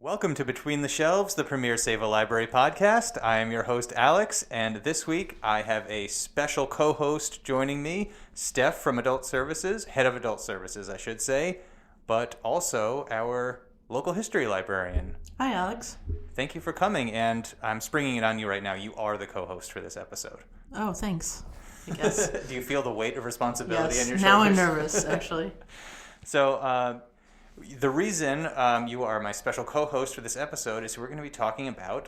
Welcome to Between the Shelves, the premier Sayville Library podcast. I am your host, Alex, and this week I have a special co-host joining me, Steph from Adult Services, head of Adult Services, I should say, but also our local history librarian. Hi, Alex. Thank you for coming, and I'm springing it on you right now. You are the co-host for this episode. Oh, thanks, I guess. Do you feel the weight of responsibility on your shoulders? Now I'm nervous, actually. So, the reason you are my special co-host for this episode is we're going to be talking about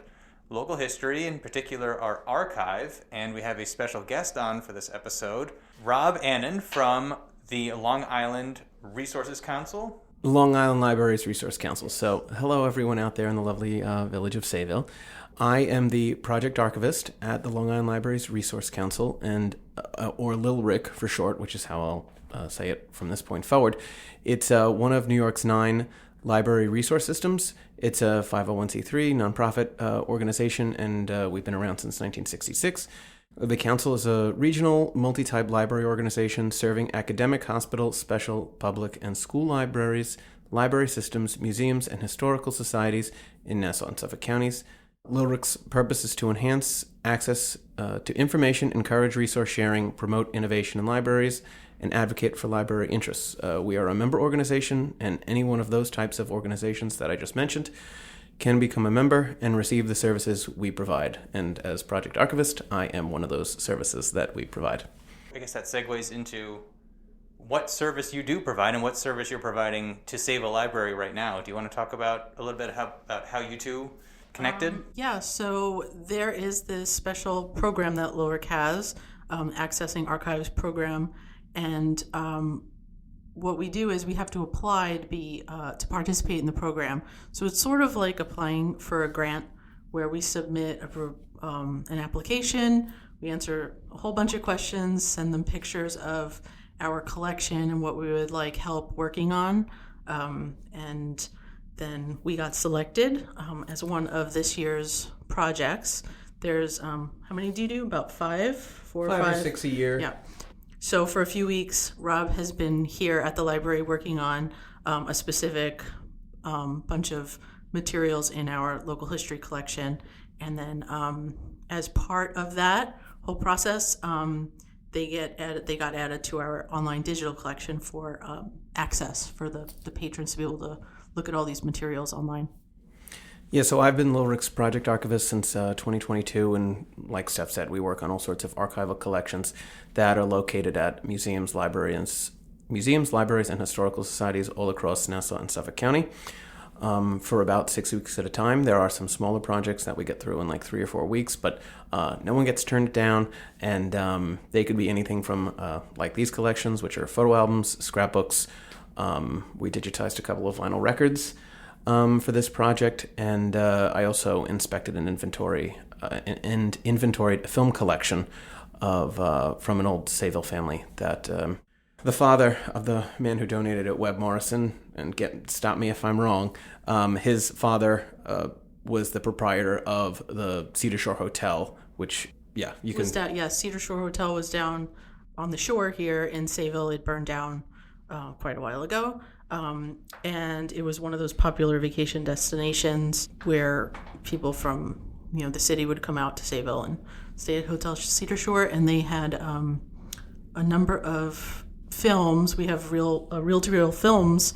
local history, in particular our archive, and we have a special guest on for this episode, Rob Anen from the Long Island Resources Council. Long Island Library's Resource Council. So, hello everyone out there in the lovely village of Sayville. I am the project archivist at the Long Island Library's Resource Council, and or Lil Rick for short, which is how I'll say it from this point forward. It's one of New York's 9 library resource systems. It's a 501c3 nonprofit organization, and we've been around since 1966. The council is a regional multi-type library organization serving academic, hospital, special, public, and school libraries, library systems, museums, and historical societies in Nassau and Suffolk counties. LILRIC's purpose is to enhance access to information, encourage resource sharing, promote innovation in libraries, and advocate for library interests. We are a member organization, and any one of those types of organizations that I just mentioned can become a member and receive the services we provide. And as project archivist, I am one of those services that we provide. I guess that segues into what service you do provide and what service you're providing to Sayville Library right now. Do you want to talk about a little bit about how you two connected? So there is this special program that LILRIC has, Accessing Archives program, and what we do is we have to apply to participate in the program. So it's sort of like applying for a grant where we submit an application, we answer a whole bunch of questions, send them pictures of our collection and what we would like help working on, and then we got selected as one of this year's projects. There's, how many do you do? About 4 or 5? 5 or 6 a year. Yeah. So for a few weeks, Rob has been here at the library working on a specific bunch of materials in our local history collection. And then as part of that whole process, they got added to our online digital collection for access for the patrons to be able to look at all these materials online. Yeah, so I've been LILRIC's project archivist since 2022, and like Steph said, we work on all sorts of archival collections that are located at museums, libraries, and historical societies all across Nassau and Suffolk County for about 6 weeks at a time. There are some smaller projects that we get through in like 3 or 4 weeks, but no one gets turned down, and they could be anything from like these collections, which are photo albums, scrapbooks. We digitized a couple of vinyl records for this project, and I also inspected and inventoried a film collection of from an old Sayville family that the father of the man who donated it, Webb Morrison, and stop me if I'm wrong, his father was the proprietor of the Cedar Shore Hotel, which Cedar Shore Hotel was down on the shore here in Sayville. It burned down quite a while ago. And it was one of those popular vacation destinations where people from the city would come out to Sayville and stay at Hotel Cedar Shore, and they had a number of films. We have reel-to-reel films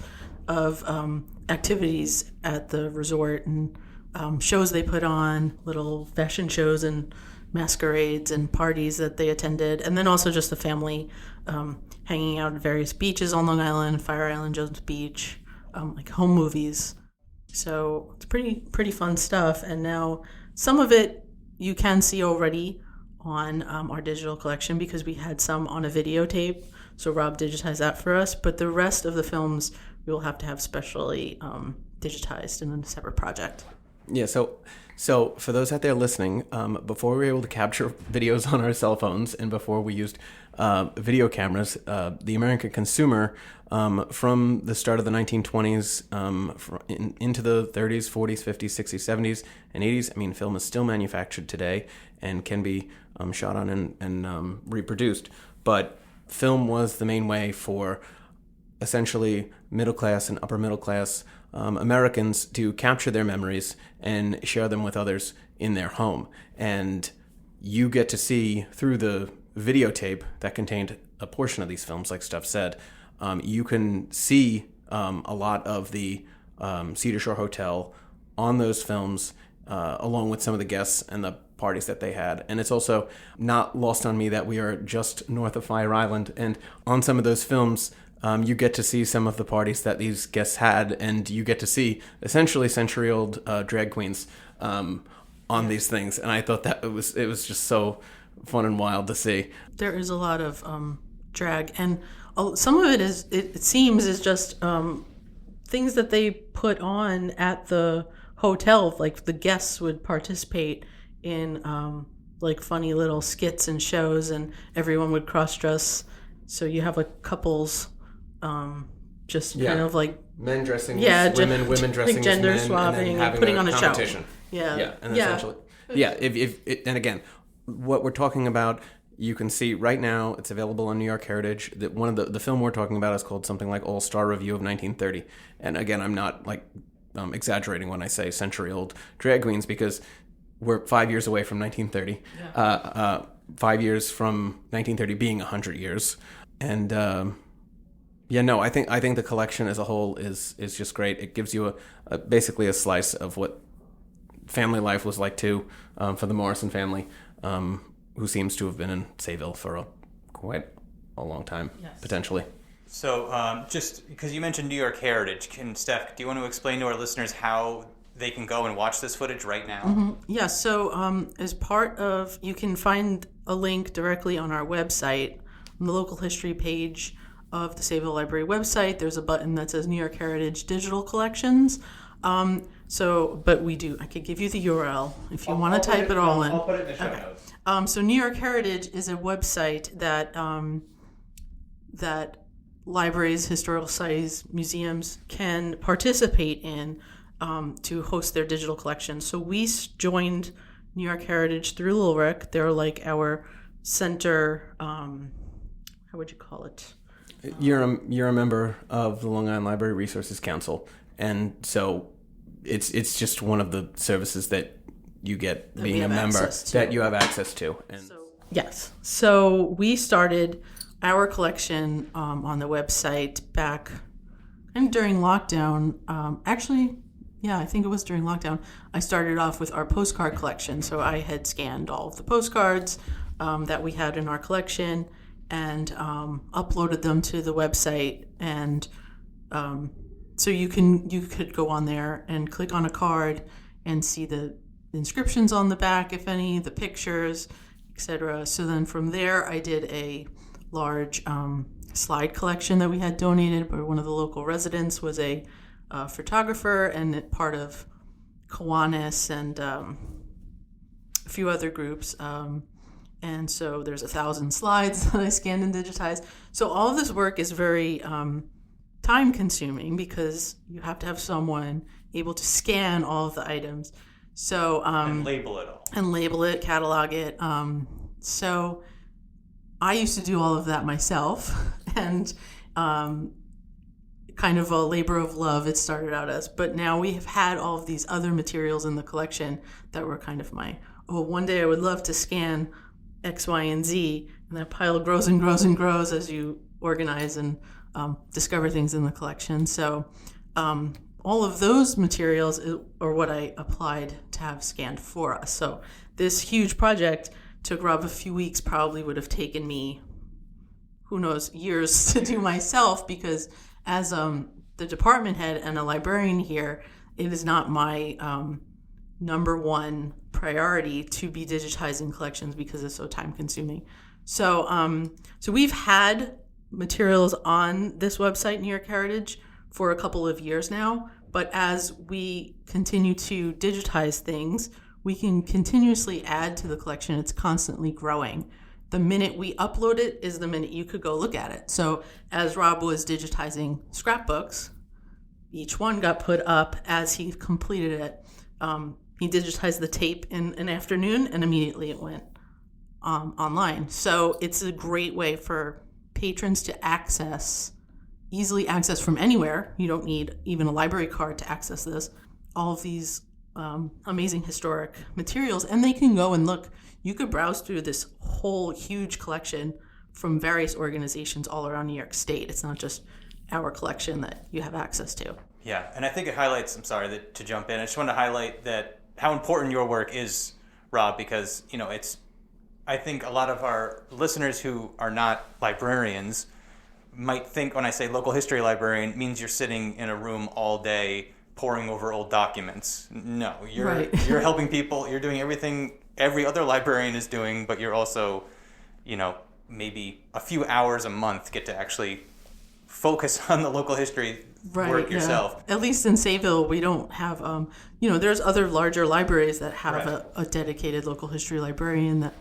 of activities at the resort and shows they put on, little fashion shows and masquerades and parties that they attended, and then also just the family hanging out at various beaches on Long Island, Fire Island, Jones Beach, like home movies. So it's pretty fun stuff. And now some of it you can see already on our digital collection because we had some on a videotape. So Rob digitized that for us. But the rest of the films we will have to have specially digitized in a separate project. Yeah, so for those out there listening, before we were able to capture videos on our cell phones and before we used video cameras, the American consumer from the start of the 1920s into the 30s, 40s, 50s, 60s, 70s, and 80s, film is still manufactured today and can be shot on and reproduced. But film was the main way for essentially middle class and upper middle class Americans to capture their memories and share them with others in their home. And you get to see through the videotape that contained a portion of these films, like Steph said, you can see a lot of the Cedar Shore Hotel on those films, along with some of the guests and the parties that they had. And it's also not lost on me that we are just north of Fire Island, and on some of those films, you get to see some of the parties that these guests had, and you get to see essentially century-old drag queens on these things. And I thought that it was just so fun and wild to see. There is a lot of drag, and some of it seems just things that they put on at the hotel. Like the guests would participate in like funny little skits and shows, and everyone would cross-dress. So you have like couples just kind of like men dressing as women dressing gender as men, swapping, and putting on a competition. show. Essentially, and again, what we're talking about, you can see right now. It's available on New York Heritage. That one of the film we're talking about is called something like All Star Review of 1930. And again, I'm not like exaggerating when I say century-old drag queens, because we're 5 years away from 1930. 5 years from 1930 being 100 years, and I think the collection as a whole is just great. It gives you basically a slice of what family life was like too, for the Morrison family, who seems to have been in Sayville for quite a long time, potentially. So just because you mentioned New York Heritage, Steph, do you want to explain to our listeners how they can go and watch this footage right now? Mm-hmm. Yeah, so as part of, you can find a link directly on our website, on the local history page of the Sayville Library website. There's a button that says New York Heritage Digital Collections. I could give you the URL if you want to type it all in. I'll put it in the show notes. So New York Heritage is a website that that libraries, historical societies, museums can participate in to host their digital collections. So we joined New York Heritage through Little Rick. They're like our center. How would you call it? You're a member of the Long Island Library Resources Council, and so it's just one of the services that you get being a member that you have access to. And so we started our collection on the website back and during lockdown. I think it was during lockdown. I started off with our postcard collection. So I had scanned all of the postcards that we had in our collection and uploaded them to the website. And so you could go on there and click on a card and see the inscriptions on the back, if any, the pictures, etc. So then from there, I did a large slide collection that we had donated by one of the local residents, was a photographer and part of Kiwanis and a few other groups. And so there's 1,000 slides that I scanned and digitized. So all of this work is very time consuming because you have to have someone able to scan all of the items. So and label it all. And label it, catalog it. So I used to do all of that myself, and kind of a labor of love it started out as. But now we have had all of these other materials in the collection that were kind of one day I would love to scan X, Y, and Z, and that pile grows and grows and grows as you organize and discover things in the collection. So all of those materials are what I applied to have scanned for us. So this huge project took Rob a few weeks, probably would have taken me, who knows, years to do myself, because as the department head and a librarian here, it is not my number one priority to be digitizing collections because it's so time consuming. So we've had materials on this website, New York Heritage, for a couple of years now, but as we continue to digitize things, we can continuously add to the collection. It's constantly growing. The minute we upload it is the minute you could go look at it. So as Rob was digitizing scrapbooks, each one got put up as he completed it. He digitized the tape in an afternoon and immediately it went online. So it's a great way for patrons to access easily accessed from anywhere. You don't need even a library card to access this. All of these amazing historic materials, and they can go and look. You could browse through this whole huge collection from various organizations all around New York State. It's not just our collection that you have access to. Yeah, and I think it highlights, I'm sorry to jump in, I just want to highlight that how important your work is, Rob, because, I think a lot of our listeners who are not librarians might think when I say local history librarian, it means you're sitting in a room all day poring over old documents. No, you're helping people. You're doing everything every other librarian is doing, but you're also, maybe a few hours a month get to actually focus on the local history work yourself. At least in Sayville, we don't have, there's other larger libraries that have a dedicated local history librarian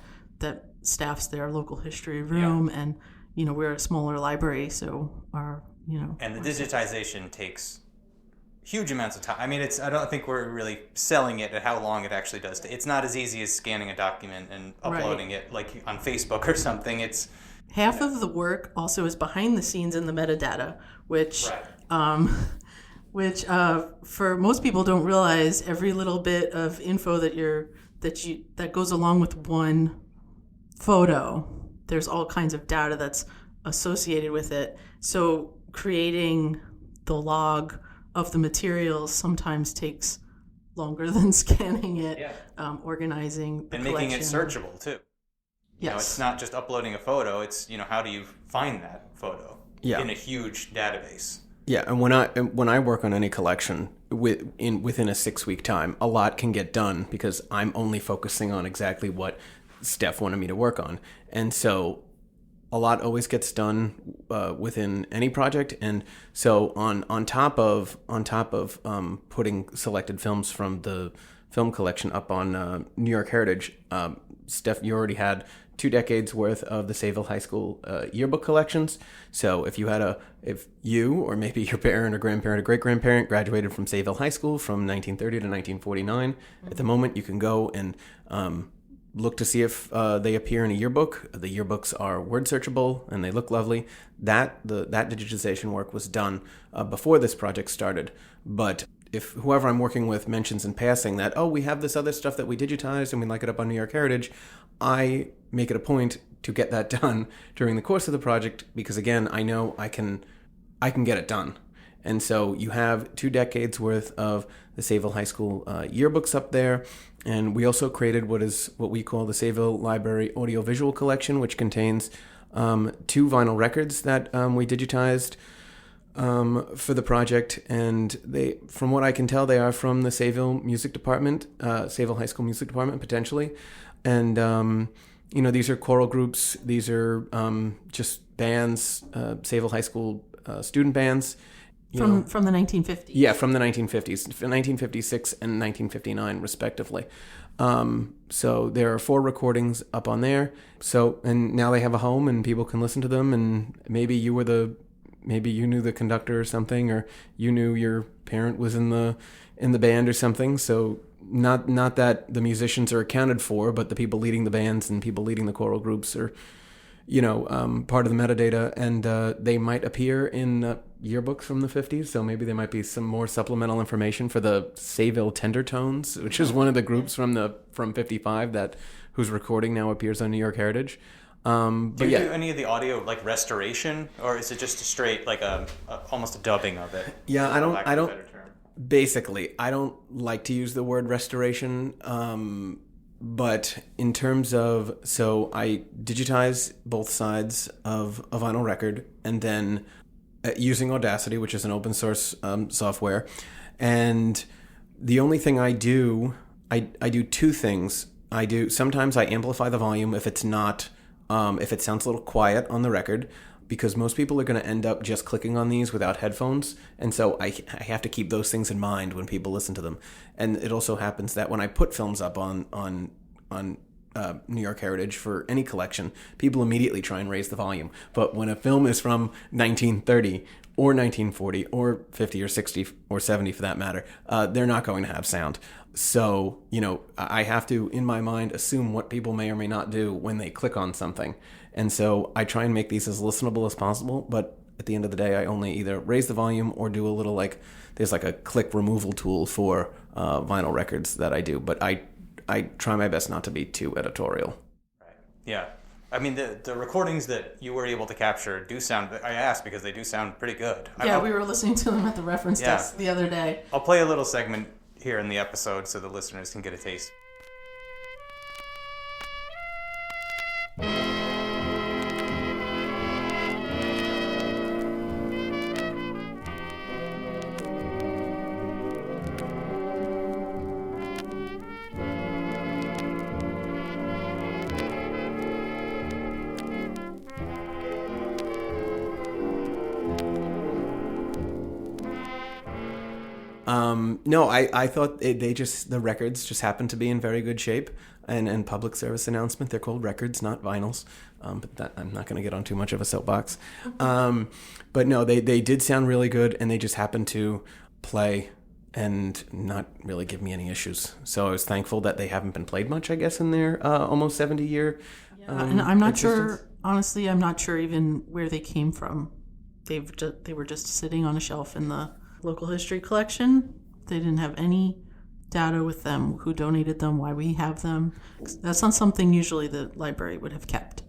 that staffs their local history room, and we're a smaller library, so our and the digitization takes huge amounts of time. I mean, I don't think we're really selling it at how long it actually does. It's not as easy as scanning a document and uploading it like on Facebook or something. It's half of the work also is behind the scenes in the metadata, which for most people don't realize every little bit of info that goes along with one photo. There's all kinds of data that's associated with it. So creating the log of the materials sometimes takes longer than scanning it, organizing the and collection. making it searchable too. Yes. It's not just uploading a photo. It's how do you find that photo in a huge database? Yeah, and when I work on any collection within a 6-week time, a lot can get done because I'm only focusing on exactly what Steph wanted me to work on, and so a lot always gets done within any project. And so on top of putting selected films from the film collection up on New York Heritage, Steph, you already had 2 decades worth of the Sayville High School yearbook collections. So if you or maybe your parent or grandparent or great grandparent graduated from Sayville High School from 1930 to 1949, at the moment you can go and look to see if they appear in a yearbook. The yearbooks are word searchable and they look lovely. That digitization work was done before this project started. But if whoever I'm working with mentions in passing that, we have this other stuff that we digitized and we like it up on New York Heritage, I make it a point to get that done during the course of the project because, again, I know I can get it done. And so you have 2 decades worth of the Sayville High School yearbooks up there. And we also created what we call the Sayville Library Audiovisual Collection, which contains 2 vinyl records that we digitized for the project. And they, from what I can tell, they are from the Sayville Music Department, Sayville High School Music Department, potentially. And, these are choral groups. These are just bands, Sayville High School student bands. From the 1950s. Yeah, from the 1950s, 1956 and 1959, respectively. So there are 4 recordings up on there. So, and now they have a home and people can listen to them. And maybe you knew the conductor or something, or you knew your parent was in the band or something. So not that the musicians are accounted for, but the people leading the bands and people leading the choral groups are, part of the metadata, and they might appear in yearbooks from the 50s, so maybe there might be some more supplemental information for the Sayville Tendertones, which is one of the groups from 55 whose recording now appears on New York Heritage. Do you do any of the audio like restoration, or is it just a straight almost a dubbing of it? Yeah, I don't. Basically, I don't like to use the word restoration. But in terms of, so I digitize both sides of a vinyl record, and then using Audacity, which is an open source software. And the only thing I do 2 things. Sometimes I amplify the volume if it's not, if it sounds a little quiet on the record, because most people are going to end up just clicking on these without headphones. And so I have to keep those things in mind when people listen to them. And it also happens that when I put films up on New York Heritage for any collection, people immediately try and raise the volume. But when a film is from 1930 or 1940 or 50 or 60 or 70 for that matter, they're not going to have sound. So, I have to, in my mind, assume what people may or may not do when they click on something. And so I try and make these as listenable as possible, but at the end of the day, I only either raise the volume or do a little there's a click removal tool for vinyl records that I do. But I try my best not to be too editorial. Right. Yeah. I mean, the recordings that you were able to capture do sound, I asked because they do sound pretty good. Yeah, we were listening to them at the reference desk the other day. I'll play a little segment here in the episode so the listeners can get a taste. No, I thought the records just happened to be in very good shape, and public service announcement, they're called records, not vinyls, but that, I'm not going to get on too much of a soapbox. But no, they did sound really good, and they just happened to play and not really give me any issues. So I was thankful that they haven't been played much, I guess, in their almost 70-year and I'm not existence. sure, honestly, I'm not sure even where they came from. They were just sitting on a shelf in the local history collection. They didn't have any data with them, who donated them, why we have them. That's not something usually the library would have kept.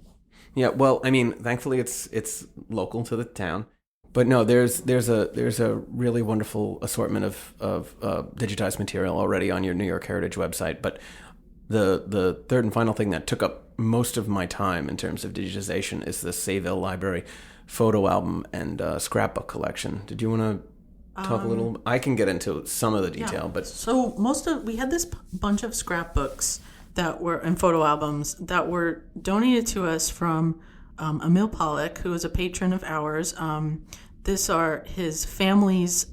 Yeah, well, I mean, thankfully it's local to the town. But no, there's a really wonderful assortment of digitized material already on your New York Heritage website. But the third and final thing that took up most of my time in terms of digitization is the Sayville Library photo album and scrapbook collection. Did you want to talk a little? I can get into some of the detail, but so we had this bunch of scrapbooks that were and photo albums that were donated to us from Emil, who is a patron of ours. These are his family's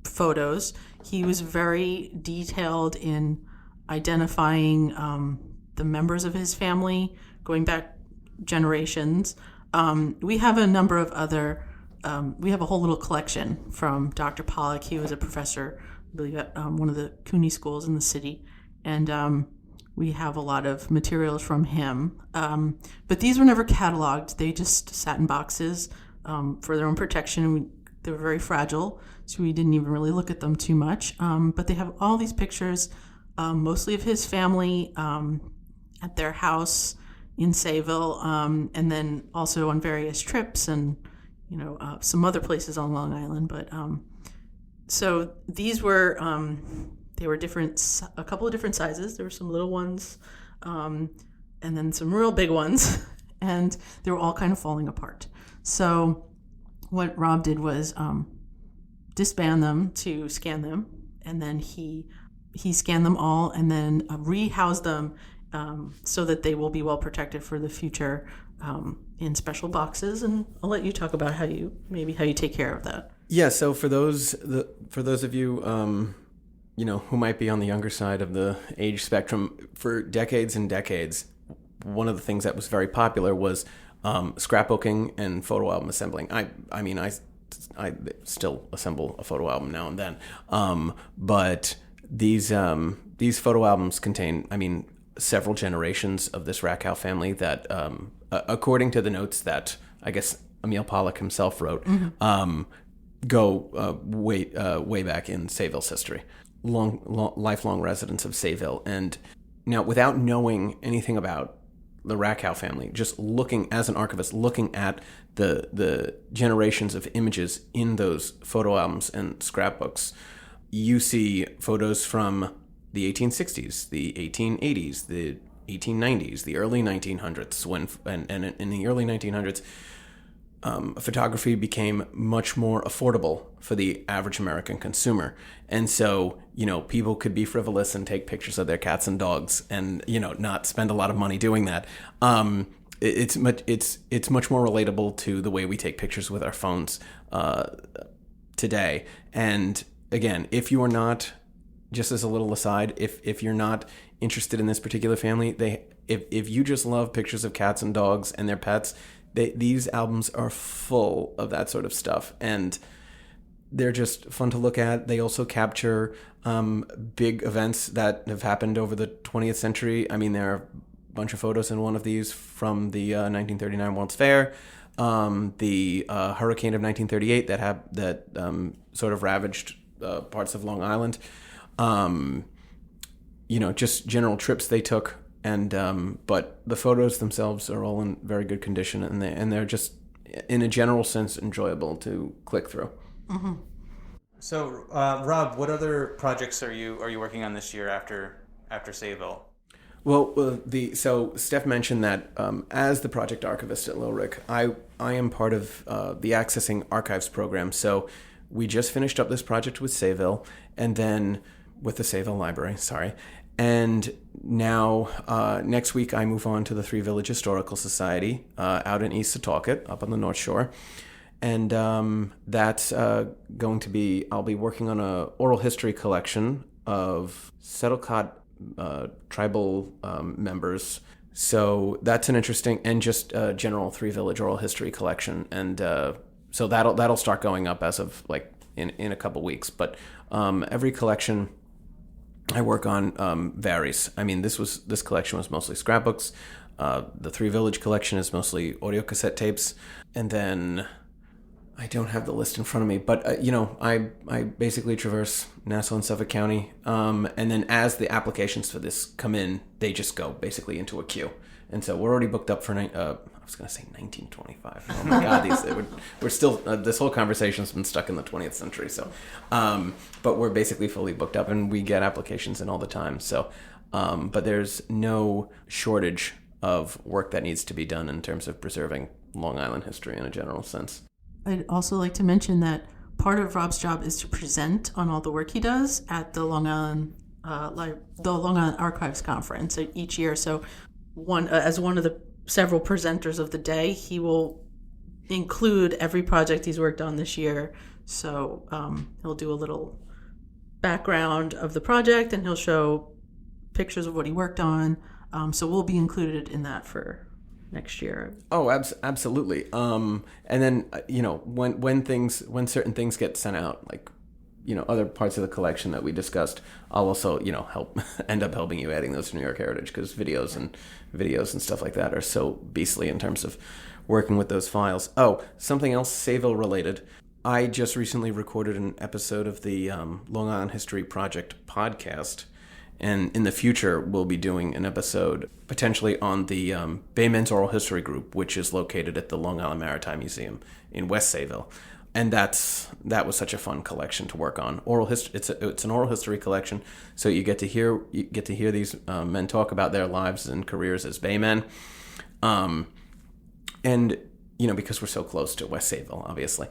photos. He was very detailed in identifying the members of his family going back generations. We have a number of other. We have a whole little collection from Dr. Polak. He was a professor, I believe, at one of the CUNY schools in the city. And we have a lot of materials from him. But these were never cataloged. They just sat in boxes for their own protection. They were very fragile, so we didn't even really look at them too much. But they have all these pictures, mostly of his family at their house in Sayville, and then also on various trips and some other places on Long Island. But so these were they were different, a couple of different sizes. There were some little ones, and then some real big ones, and they were all kind of falling apart. So what Rob did was disband them to scan them, and then he scanned them all and then rehoused them so that they will be well protected for the future in special boxes. And I'll let you talk about how you take care of that. yeah. So for those of you who might be on the younger side of the age spectrum, for decades and decades, one of the things that was very popular was scrapbooking and photo album assembling. I mean, I still assemble a photo album now and then, but these photo albums contain, several generations of this Rakow family that, according to the notes that I guess Emil Polak himself wrote, go way back in Sayville's history. Lifelong residents of Sayville. And now, without knowing anything about the Rakow family, just looking as an archivist, looking at the generations of images in those photo albums and scrapbooks, you see photos from the 1860s, the 1880s, the 1890s, the early 1900s, and in the early 1900s, photography became much more affordable for the average American consumer. And so, people could be frivolous and take pictures of their cats and dogs and, not spend a lot of money doing that. It's much more relatable to the way we take pictures with our phones today. And again, if you are not, just as a little aside, if you're not interested in this particular family, if you just love pictures of cats and dogs and their pets, these albums are full of that sort of stuff, and they're just fun to look at. They also capture big events that have happened over the 20th century. There are a bunch of photos in one of these from the 1939 World's Fair. the hurricane of 1938 that sort of ravaged parts of Long Island, just general trips they took, and but the photos themselves are all in very good condition, and they're just, in a general sense, enjoyable to click through. Mm-hmm. So, Rob, what other projects are you working on this year after Sayville? Well, so Steph mentioned that as the project archivist at Lilrick, I am part of the Accessing Archives program. So we just finished up this project with Sayville, and then with the Sayville Library, and now next week I move on to the Three Village Historical Society out in East Setauket, up on the North Shore. And that's going to be, I'll be working on a oral history collection of Setauket tribal members. So that's an interesting, and just general Three Village oral history collection. And so that'll start going up as of in a couple weeks. But every collection I work on varies. I mean, this collection was mostly scrapbooks. The Three Village collection is mostly audio cassette tapes. And then I don't have the list in front of me, but I basically traverse Nassau and Suffolk County, and then as the applications for this come in, they just go basically into a queue. And so we're already booked up for I was going to say 1925. Oh my God, we're still this whole conversation's been stuck in the 20th century. So, but we're basically fully booked up, and we get applications in all the time. So, but there's no shortage of work that needs to be done in terms of preserving Long Island history in a general sense. I'd also like to mention that part of Rob's job is to present on all the work he does at the Long Island Archives Conference each year. So, as one of the several presenters of the day, he will include every project he's worked on this year. So he'll do a little background of the project, and he'll show pictures of what he worked on. So we'll be included in that for next year. Oh, absolutely. And then when certain things get sent out, other parts of the collection that we discussed, I'll also end up helping you adding those to New York Heritage, because videos and stuff like that are so beastly in terms of working with those files. Oh, something else Sayville related. I just recently recorded an episode of the Long Island History Project podcast. And in the future, we'll be doing an episode potentially on the Baymen's Oral History Group, which is located at the Long Island Maritime Museum in West Sayville. And that was such a fun collection to work on. Oral history. It's an oral history collection, so you get to hear these men talk about their lives and careers as baymen, and because we're so close to West Sayville, obviously.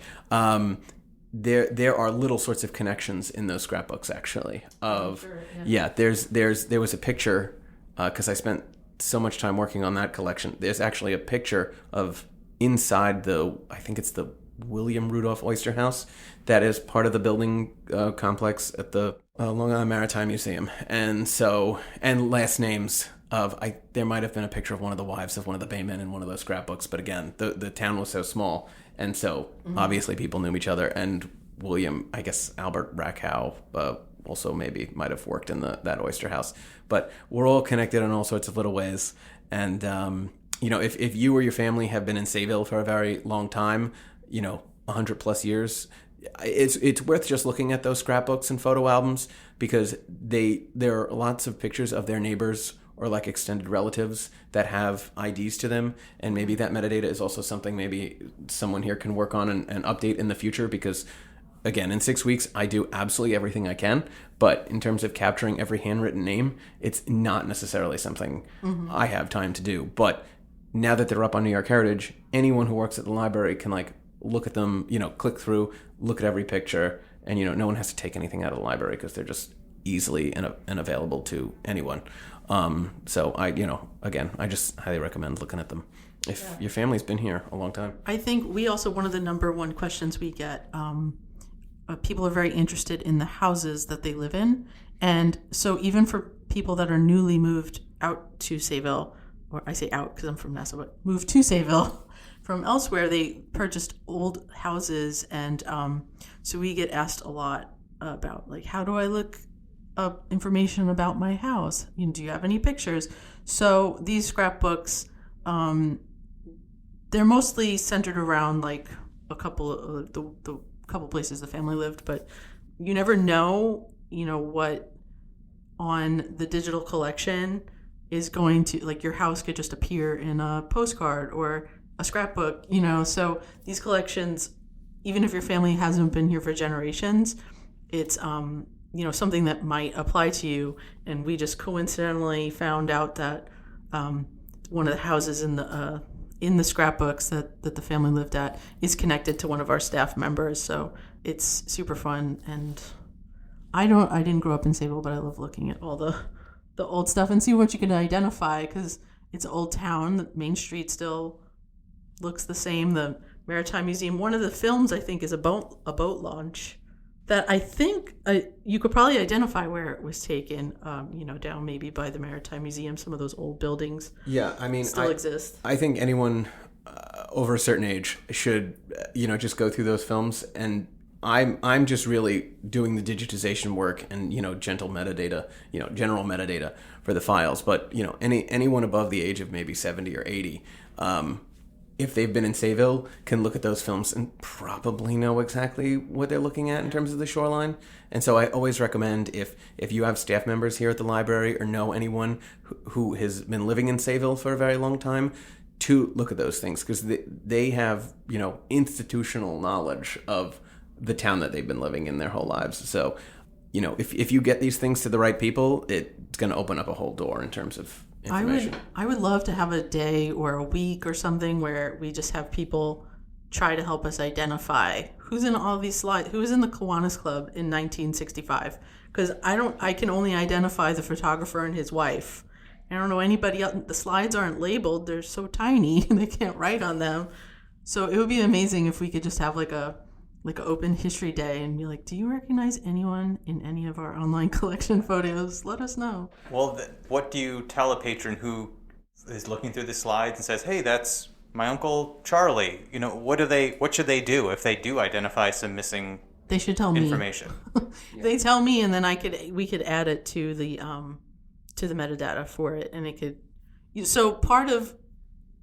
There are little sorts of connections in those scrapbooks, actually. There was a picture, because I spent so much time working on that collection. There's actually a picture of inside I think it's the William Rudolph Oyster House, that is part of the building complex at the Long Island Maritime Museum. And last names there might have been a picture of one of the wives of one of the baymen in one of those scrapbooks, but again, the town was so small. And so, obviously, people knew each other. And William, I guess Albert Rackhow, also maybe might have worked in that oyster house. But we're all connected in all sorts of little ways. And, if you or your family have been in Sayville for a very long time, 100 plus years, it's worth just looking at those scrapbooks and photo albums, because there are lots of pictures of their neighbors or extended relatives that have IDs to them. And maybe that metadata is also something maybe someone here can work on and update in the future, because again, in 6 weeks, I do absolutely everything I can. But in terms of capturing every handwritten name, it's not necessarily something I have time to do. But now that they're up on New York Heritage, anyone who works at the library can look at them, click through, look at every picture, and no one has to take anything out of the library, because they're just easily and available to anyone. So I just highly recommend looking at them if your family's been here a long time. I think we also, one of the number one questions we get, people are very interested in the houses that they live in. And so even for people that are newly moved out to Sayville, or I say out because I'm from Nassau, but moved to Sayville from elsewhere, they purchased old houses. And so we get asked a lot about, how do I look up information about my house? Do you have any pictures? So these scrapbooks they're mostly centered around like a couple of the couple places the family lived, but you never know, what on the digital collection is going to, like, your house could just appear in a postcard or a scrapbook, so these collections, even if your family hasn't been here for generations, it's something that might apply to you. And we just coincidentally found out that one of the houses in the scrapbooks that the family lived at is connected to one of our staff members, so it's super fun. And I didn't grow up in Sayville, but I love looking at all the old stuff and see what you can identify, because it's an old town. The Main Street still looks the same. The Maritime Museum, one of the films I think is a boat launch that I think you could probably identify where it was taken, down maybe by the Maritime Museum. Some of those old buildings still exist. I think anyone over a certain age should, just go through those films. And I'm just really doing the digitization work and, general metadata for the files. But, anyone above the age of maybe 70 or 80, if they've been in Sayville, can look at those films and probably know exactly what they're looking at in terms of the shoreline. And so I always recommend, if you have staff members here at the library or know anyone who has been living in Sayville for a very long time, to look at those things, because they have, institutional knowledge of the town that they've been living in their whole lives. So, if you get these things to the right people, it's going to open up a whole door in terms of information. I would love to have a day or a week or something where we just have people try to help us identify who's in all these slides, who was in the Kiwanis Club in 1965, because I can only identify the photographer and his wife. I don't know anybody else. The slides aren't labeled. They're so tiny and they can't write on them. So it would be amazing if we could just have like an open history day and be like, do you recognize anyone in any of our online collection photos? Let us know. Well, what do you tell a patron who is looking through the slides and says, hey, that's my Uncle Charlie? What should they do if they do identify some missing They should tell information? Me. They tell me, and then we could add it to the metadata for it, and it could. So part of,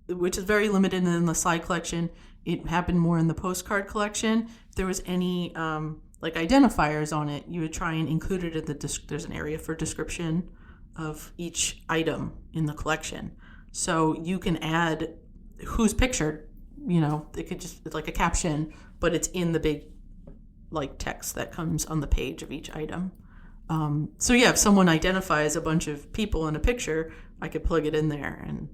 which is very limited in the slide collection, it happened more in the postcard collection. If there was any identifiers on it, you would try and include it in there's an area for description of each item in the collection. So you can add who's pictured, it could just, it's like a caption, but it's in the big text that comes on the page of each item. So yeah, if someone identifies a bunch of people in a picture, I could plug it in there, and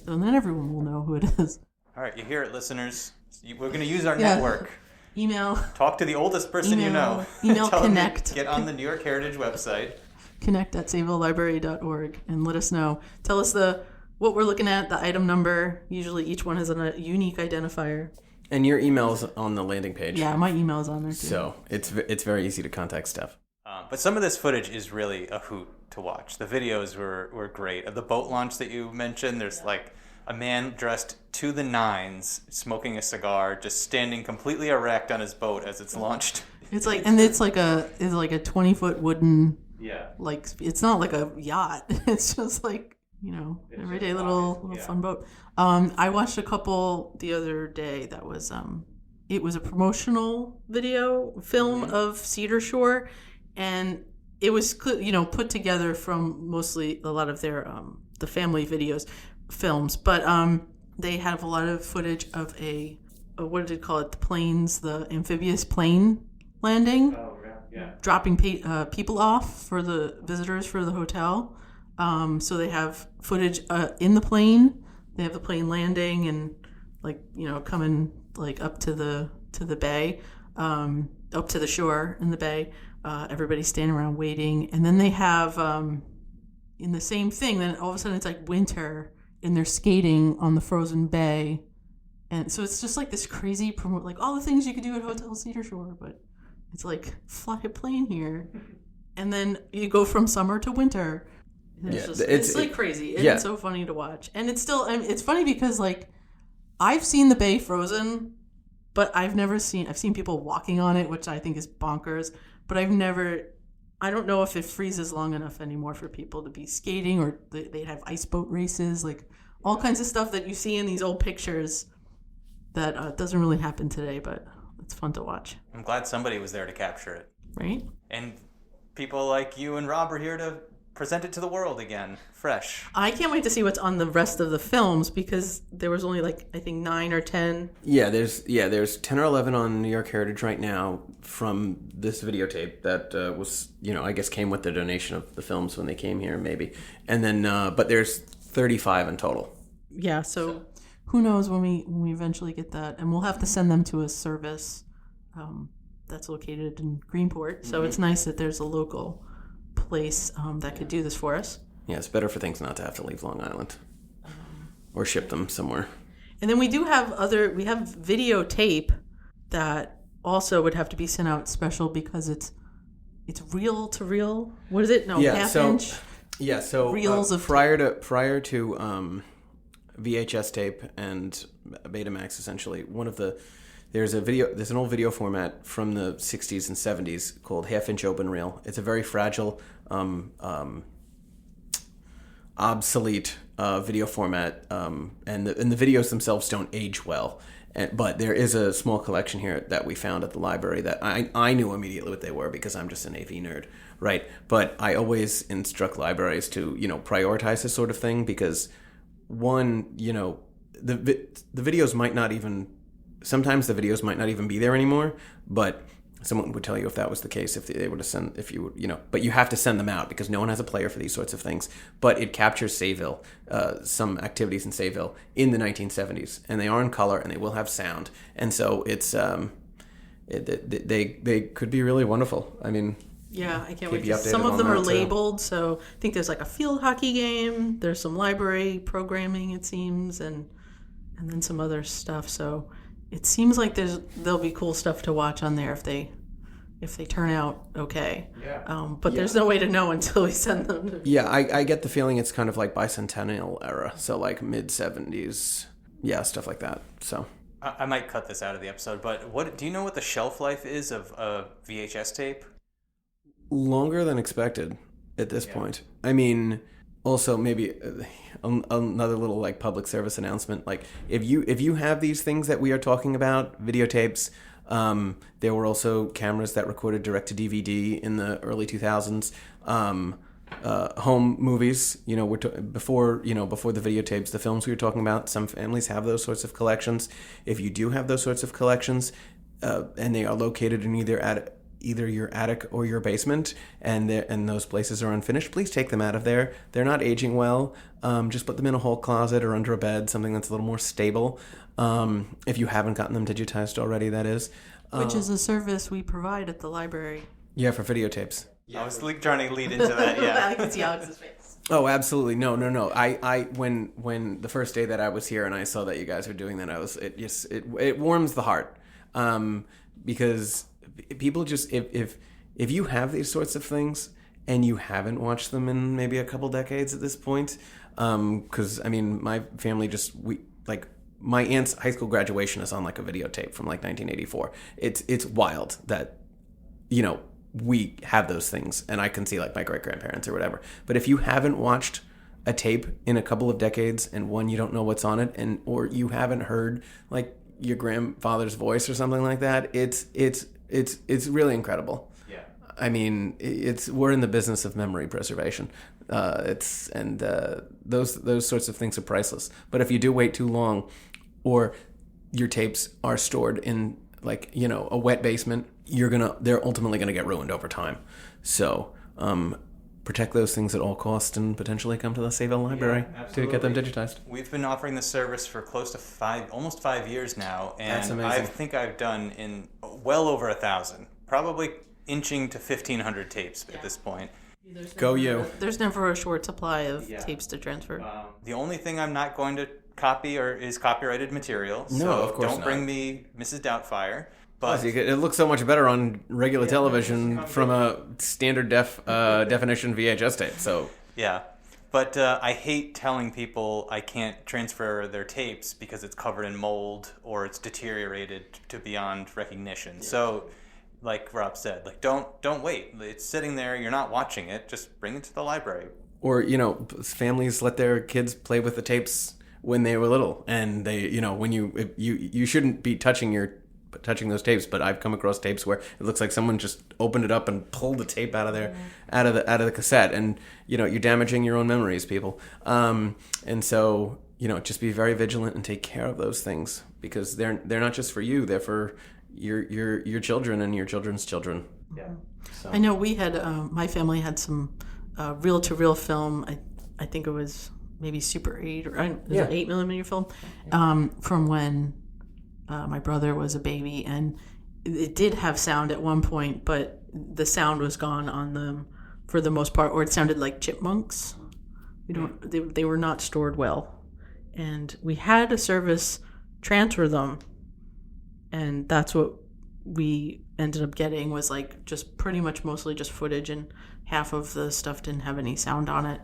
then everyone will know who it is. All right, you hear it, listeners. We're going to use our network. Email. Talk to the oldest person you know. Email Tell Connect. Them to get on the New York Heritage website. Connect@sayvillelibrary.org and let us know. Tell us what we're looking at, the item number. Usually each one has a unique identifier. And your email's on the landing page. Yeah, my email's on there too. So it's very easy to contact Steph. But some of this footage is really a hoot to watch. The videos were great. Of the boat launch that you mentioned, there's a man dressed to the nines, smoking a cigar, just standing completely erect on his boat as it's launched. It's like a 20-foot wooden. Yeah. It's not like a yacht. It's just everyday little fun boat. I watched a couple the other day that was it was a promotional film of Cedar Shore, and it was put together from mostly a lot of their the family films, but they have a lot of footage of a what did it call it? The planes, the amphibious plane landing. Oh, yeah. Dropping people off for the visitors for the hotel. So they have footage in the plane. They have the plane landing and coming up to the bay, up to the shore in the bay. Everybody's standing around waiting, and then they have in the same thing. Then all of a sudden it's winter, and they're skating on the frozen bay, and so it's just this crazy all the things you could do at Hotel Cedar Shore, but it's fly a plane here, and then you go from summer to winter. It's crazy. It's so funny to watch, and it's still. It's funny because I've seen the bay frozen, but I've seen people walking on it, which I think is bonkers. But I don't know if it freezes long enough anymore for people to be skating, or they'd have ice boat races, all kinds of stuff that you see in these old pictures. that doesn't really happen today, but it's fun to watch. I'm glad somebody was there to capture it. Right? And people like you and Rob are here to present it to the world again, fresh. I can't wait to see what's on the rest of the films because there was only I think 9 or 10. Yeah, there's 10 or 11 on New York Heritage right now from this videotape that was, I guess came with the donation of the films when they came here, maybe. And then, but there's 35 in total. Yeah, so who knows when we eventually get that, and we'll have to send them to a service that's located in Greenport. So it's nice that there's a local place that could do this for us. Yeah, it's better for things not to have to leave Long Island or ship them somewhere. And then we have videotape that also would have to be sent out special because it's reel to reel. What is it? No, half inch. Yeah, so reels of prior to VHS tape and Betamax, essentially, there's an old video format from the 60s and 70s called half-inch open reel. It's a very fragile, obsolete video format, and the videos themselves don't age well. But there is a small collection here that we found at the library that I knew immediately what they were because I'm just an AV nerd, right? But I always instruct libraries to, prioritize this sort of thing because, one, the videos might not even... Sometimes the videos might not even be there anymore, but someone would tell you if that was the case, if they were to send, if you would, but you have to send them out because no one has a player for these sorts of things. But it captures Sayville, some activities in Sayville in the 1970s, and they are in color and they will have sound, and so it's they could be really wonderful. I mean, yeah, I can't wait. Some of them are labeled, so I think there's like a field hockey game. There's some library programming, it seems, and then some other stuff. So. It seems like there'll be cool stuff to watch on there if they turn out okay. Yeah. But there's no way to know until we send them. Yeah, I get the feeling it's kind of like bicentennial era, so like mid-70s, stuff like that. So I might cut this out of the episode, but do you know what the shelf life is of a VHS tape? Longer than expected at this point. I mean. Also, maybe another little like public service announcement. Like, if you have these things that we are talking about, videotapes, there were also cameras that recorded direct to DVD in the early 2000s. Home movies, before the videotapes, the films we were talking about. Some families have those sorts of collections. If you do have those sorts of collections, and they are located in either your attic or your basement, and those places are unfinished, please take them out of there. They're not aging well. Just put them in a hall closet or under a bed, something that's a little more stable. If you haven't gotten them digitized already, that is. Which is a service we provide at the library. Yeah, for videotapes. I was trying to lead into that, yeah. I can see Alex's face. Oh, absolutely. No. I when the first day that I was here and I saw that you guys were doing that, it warms the heart. Because people just if you have these sorts of things and you haven't watched them in maybe a couple decades at this point, because I mean my family my aunt's high school graduation is on like a videotape from like 1984. It's wild that we have those things, and I can see like my great grandparents or whatever. But if you haven't watched a tape in a couple of decades, and one, you don't know what's on it, or you haven't heard like your grandfather's voice or something like that, it's really incredible. Yeah. I mean, we're in the business of memory preservation. Those sorts of things are priceless. But if you do wait too long, or your tapes are stored in a wet basement, they're ultimately gonna get ruined over time. So protect those things at all costs and potentially come to the Sayville Library to get them digitized. We've been offering this service for close to almost 5 years now, and I think I've done in well over 1,000, probably inching to 1,500 tapes at this point. There's never a short supply of tapes to transfer. The only thing I'm not going to copy is copyrighted material. No, so of course don't bring me Mrs. Doubtfire. But it looks so much better on regular television from a standard definition VHS tape. So yeah, but I hate telling people I can't transfer their tapes because it's covered in mold or it's deteriorated to beyond recognition. Yeah. So, like Rob said, don't wait. It's sitting there. You're not watching it. Just bring it to the library. Or families let their kids play with the tapes when they were little, and they, when you shouldn't be touching those tapes, but I've come across tapes where it looks like someone just opened it up and pulled the tape out of the cassette, and you're damaging your own memories, people. And so just be very vigilant and take care of those things, because they're not just for you; they're for your children and your children's children. Yeah. So. I know we had my family had some reel-to-reel film. I think it was maybe Super 8 or an 8mm film from when my brother was a baby, and it did have sound at one point, but the sound was gone on them for the most part, or it sounded like chipmunks. They were not stored well, and we had a service transfer them, and that's what we ended up getting, was like just pretty much mostly just footage, and half of the stuff didn't have any sound on it.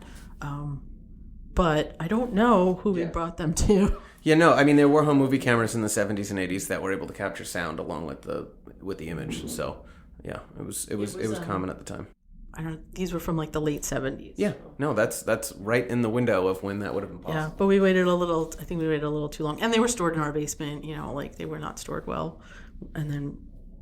But I don't know who we brought them to. Yeah, no, I mean, there were home movie cameras in the 70s and 80s that were able to capture sound along with the image. So, yeah, it was common at the time. I don't know, these were from like the late 70s. Yeah, no, that's right in the window of when that would have been possible. Yeah, but we waited a little, I think we waited a little too long. And they were stored in our basement, like they were not stored well. And then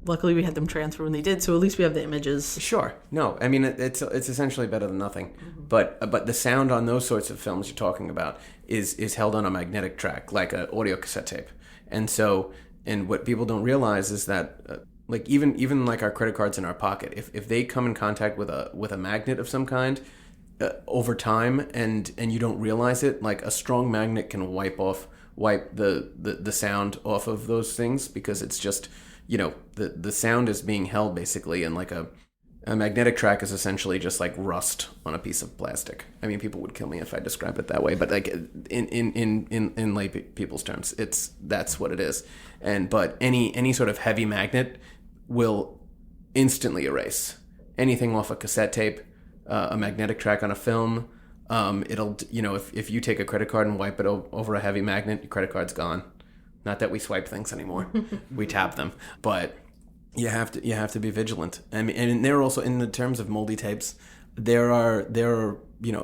luckily we had them transfer when they did, so at least we have the images. Sure. No, I mean, it's essentially better than nothing. Mm-hmm. But the sound on those sorts of films you're talking about is held on a magnetic track, like an audio cassette tape. And so, and what people don't realize is that like even like our credit cards in our pocket, if they come in contact with a magnet of some kind over time, and you don't realize it, like a strong magnet can wipe the sound off of those things, because it's just the sound is being held basically in like a magnetic track is essentially just like rust on a piece of plastic. I mean, people would kill me if I described it that way, but like in lay people's terms, that's what it is. But any sort of heavy magnet will instantly erase anything off a cassette tape, a magnetic track on a film. It'll if you take a credit card and wipe it over a heavy magnet, your credit card's gone. Not that we swipe things anymore, we tap them, but you have to be vigilant. And there are also, in the terms of moldy tapes, there are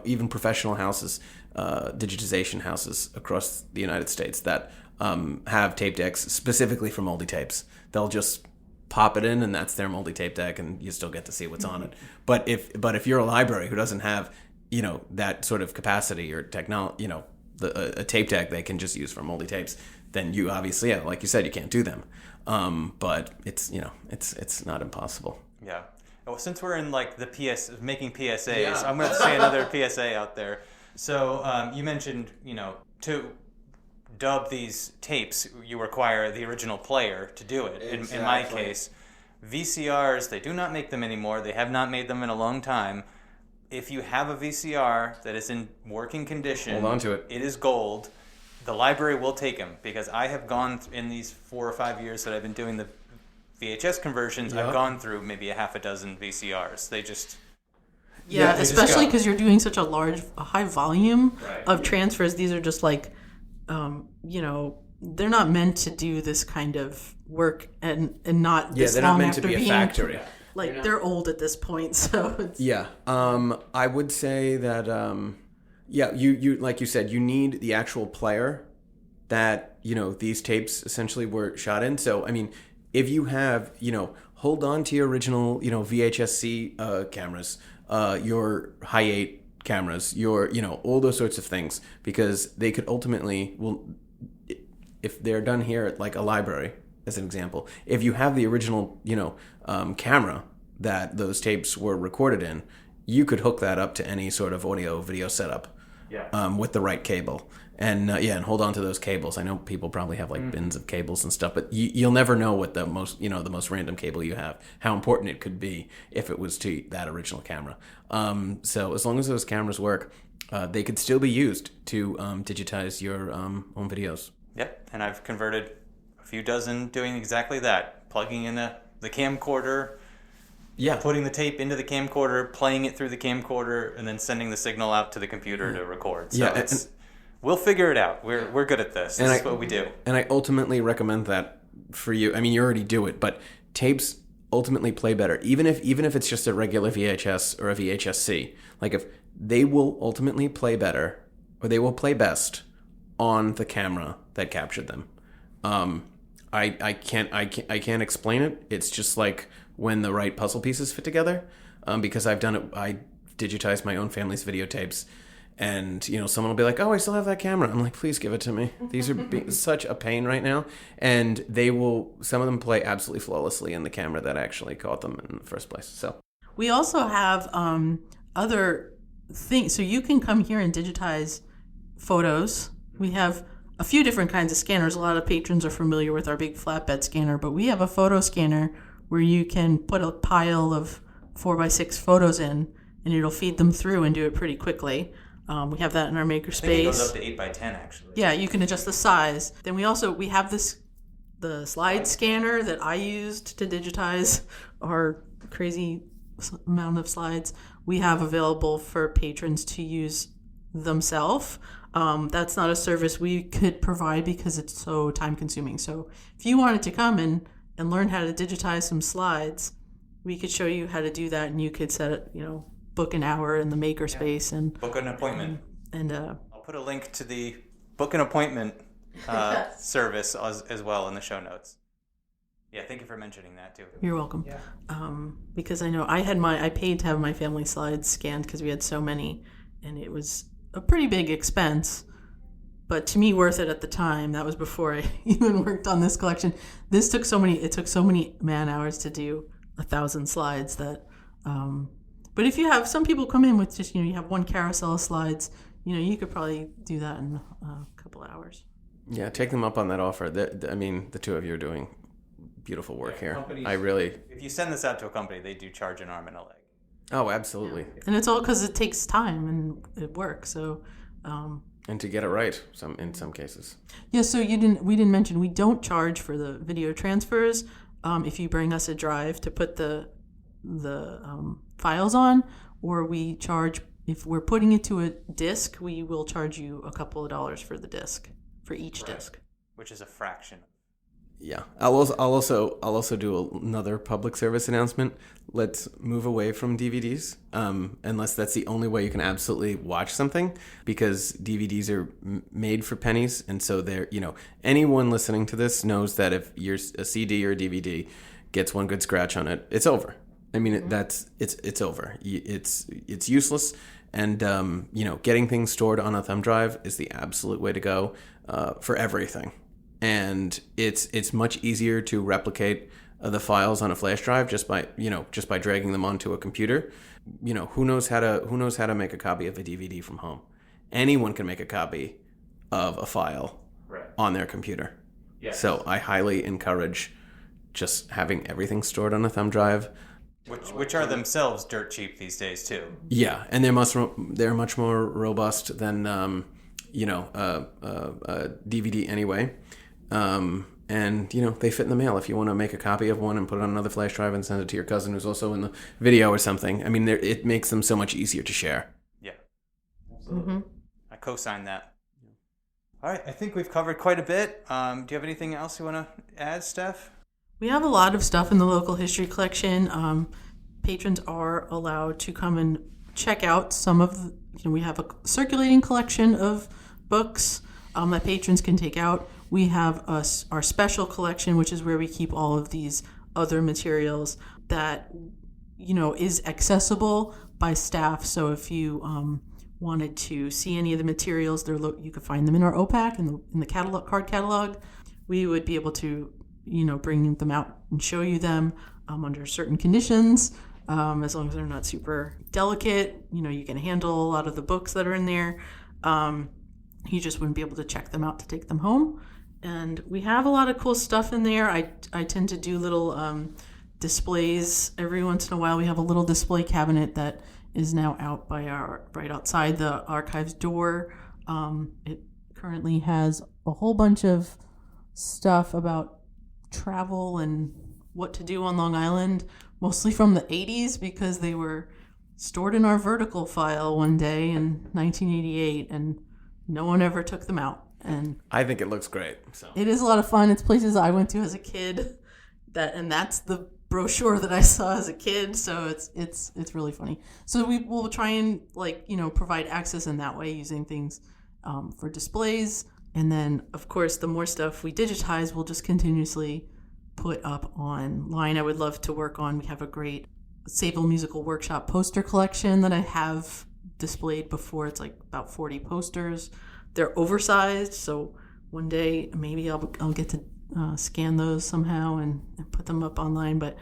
even professional houses, digitization houses across the United States that have tape decks specifically for moldy tapes. They'll just pop it in, and that's their moldy tape deck, and you still get to see what's on it. But if you're a library who doesn't have that sort of capacity or technology, a tape deck they can just use for moldy tapes, then you obviously, like you said, you can't do them. But it's it's not impossible. Yeah. Well, since we're in like the making PSAs, I'm going to say another PSA out there. So you mentioned, to dub these tapes, you require the original player to do it. Exactly. In my case, VCRs, they do not make them anymore. They have not made them in a long time. If you have a VCR that is in working condition, hold on to it. It is gold. The library will take them, because I have gone in these 4 or 5 years that I've been doing the VHS conversions. Yep. I've gone through maybe a half a dozen VCRs. They just especially because you're doing such a high volume of transfers. These are just like, they're not meant to do this kind of work and not this long meant after to be being a factory. Like they're old at this point, so it's... I would say that you like you said, you need the actual player that these tapes essentially were shot in. So I mean, if you have hold on to your original VHS-C cameras, your Hi8 cameras, your all those sorts of things, because they could ultimately, if they're done here at like a library, as an example, if you have the original camera that those tapes were recorded in, you could hook that up to any sort of audio video setup with the right cable, and hold on to those cables. I know people probably have like bins of cables and stuff, but you'll never know what the most random cable you have, how important it could be if it was to that original camera. So as long as those cameras work, they could still be used to digitize your home videos. Yep, and I've converted a few dozen doing exactly that, plugging in the camcorder, putting the tape into the camcorder, playing it through the camcorder, and then sending the signal out to the computer to record. So we'll figure it out. We're good at this. This is what we do. And I ultimately recommend that for you. I mean, you already do it, but tapes ultimately play better, even if it's just a regular VHS or a VHS-C. Like, if they will ultimately play better, or they will play best on the camera that captured them. I can't explain it. It's just like when the right puzzle pieces fit together. Because I've done it. I digitized my own family's videotapes, and someone will be like, "Oh, I still have that camera." I'm like, "Please give it to me." These are such a pain right now, and some of them play absolutely flawlessly in the camera that actually caught them in the first place. So we also have other things, so you can come here and digitize photos. We have a few different kinds of scanners. A lot of patrons are familiar with our big flatbed scanner, but we have a photo scanner where you can put a pile of 4x6 photos in, and it'll feed them through and do it pretty quickly. We have that in our makerspace. I think it goes up to 8x10 actually. Yeah, you can adjust the size. Then we have the slide scanner that I used to digitize our crazy amount of slides. We have available for patrons to use themselves. That's not a service we could provide because it's so time consuming. So if you wanted to come and learn how to digitize some slides, we could show you how to do that, and you could set it, book an hour in the makerspace and book an appointment. And I'll put a link to the book an appointment service as well in the show notes. Yeah, thank you for mentioning that too. You're welcome. Yeah. Because I know I paid to have my family slides scanned because we had so many, and it was a pretty big expense, but to me worth it at the time. That was before I even worked on this collection. It took so many man hours to do 1,000 slides that, but if you have some people come in with just, you have one carousel of slides, you could probably do that in a couple of hours. Yeah, take them up on that offer. The two of you are doing beautiful work here. If you send this out to a company, they do charge an arm and a leg. Oh, absolutely. Yeah. And it's all because it takes time and it works. So, and to get it right, in some cases. Yeah. So we didn't mention we don't charge for the video transfers. If you bring us a drive to put the files on, or we charge if we're putting it to a disc, we will charge you a couple of dollars for the disc for each disc, which is a fraction. Yeah, I'll also do another public service announcement. Let's move away from DVDs, unless that's the only way you can absolutely watch something, because DVDs are made for pennies, and so they're anyone listening to this knows that if a CD or a DVD gets one good scratch on it, it's over. I mean, it's over. It's useless, and getting things stored on a thumb drive is the absolute way to go for everything. And it's much easier to replicate the files on a flash drive just by dragging them onto a computer. Who knows how to make a copy of a DVD from home? Anyone can make a copy of a file on their computer. Yes. So I highly encourage just having everything stored on a thumb drive, which are themselves dirt cheap these days too. Yeah, and they're much more robust than DVD anyway. And they fit in the mail if you want to make a copy of one and put it on another flash drive and send it to your cousin who's also in the video or something. I mean, it makes them so much easier to share. Yeah, absolutely. Mm-hmm. I co-sign that. All right, I think we've covered quite a bit. Do you have anything else you want to add, Steph? We have a lot of stuff in the local history collection. Patrons are allowed to come and check out some of we have a circulating collection of books that patrons can take out. We have our special collection, which is where we keep all of these other materials that, is accessible by staff. So if you wanted to see any of the materials, you could find them in our OPAC, in the card catalog. We would be able to, bring them out and show you them under certain conditions, as long as they're not super delicate. You can handle a lot of the books that are in there. You just wouldn't be able to check them out to take them home. And we have a lot of cool stuff in there. I tend to do little displays every once in a while. We have a little display cabinet that is now out right outside the archives door. It currently has a whole bunch of stuff about travel and what to do on Long Island, mostly from the 80s, because they were stored in our vertical file one day in 1988, and no one ever took them out. And I think it looks great. So it is a lot of fun. It's places I went to as a kid, that's the brochure that I saw as a kid. So it's really funny. So we will try and provide access in that way, using things for displays, And then, of course, the more stuff we digitize, we'll just continuously put up online. I would love to work on, we have a great Sayville Musical Workshop poster collection that I have displayed before. It's like about 40 posters. They're oversized, so one day maybe I'll get to scan those somehow and put them up online. But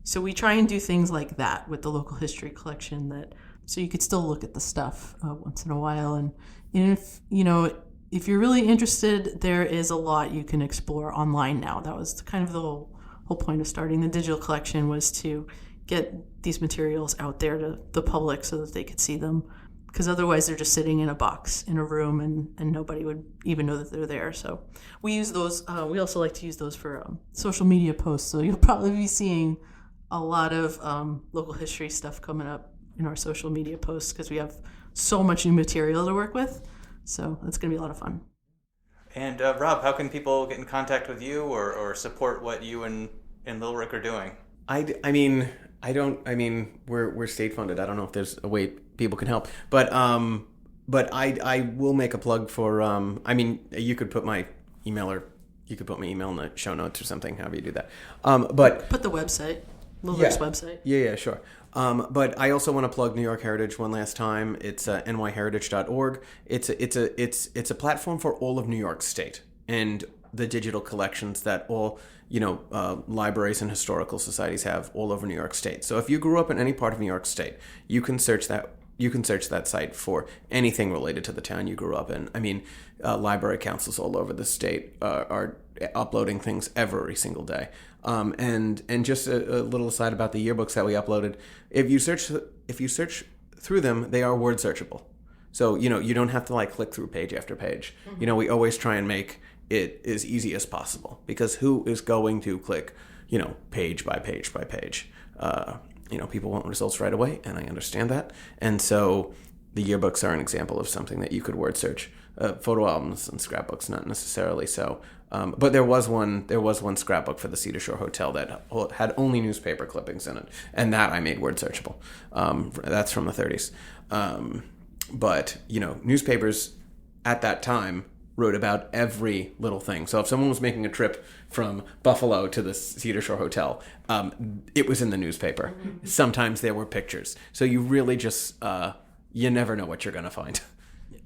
so we try and do things like that with the local history collection, that so you could still look at the stuff once in a while. And if you're really interested, there is a lot you can explore online now. That was kind of the whole point of starting the digital collection, was to get these materials out there to the public so that they could see them. Because otherwise they're just sitting in a box in a room and nobody would even know that they're there. So we use those. We also like to use those for social media posts. So you'll probably be seeing a lot of local history stuff coming up in our social media posts, because we have so much new material to work with. So it's going to be a lot of fun. And Rob, how can people get in contact with you or support what you and Lil Rick are doing? We're state funded. I don't know if there's a way people can help, but I will make a plug for. You could put my email, or you could put my email in the show notes or something. However you do that. But put the website, Lil Rick's website. Yeah, sure. But I also want to plug New York Heritage one last time. It's nyheritage.org. It's a platform for all of New York State and the digital collections that all libraries and historical societies have all over New York State. So if you grew up in any part of New York State, you can search that. You can search that site for anything related to the town you grew up in. Library councils all over the state are uploading things every single day. And just a little aside about the yearbooks that we uploaded. If you search through them, they are word searchable. So you don't have to click through page after page. Mm-hmm. We always try and make it as easy as possible, because who is going to click page by page by page? People want results right away, and I understand that. And so the yearbooks are an example of something that you could word search. Photo albums and scrapbooks, not necessarily so. But there was one scrapbook for the Cedar Shore Hotel that had only newspaper clippings in it, and that I made word searchable. That's from the 30s. But newspapers at that time wrote about every little thing. So if someone was making a trip from Buffalo to the Cedar Shore Hotel, it was in the newspaper. Mm-hmm. Sometimes there were pictures. So you really just, you never know what you're going to find.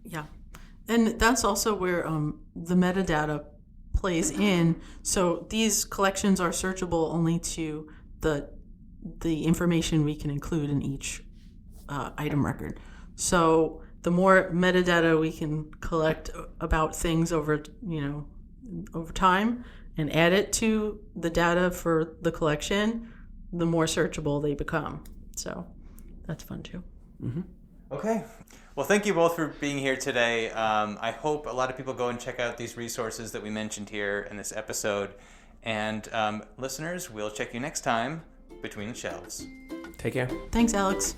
Yeah. And that's also where the metadata plays in. So these collections are searchable only to the information we can include in each item record. So the more metadata we can collect about things over time and add it to the data for the collection, the more searchable they become. So that's fun too. Mm-hmm. Okay. Well, thank you both for being here today. I hope a lot of people go and check out these resources that we mentioned here in this episode. And listeners, we'll check you next time between the shelves. Take care. Thanks, Alex.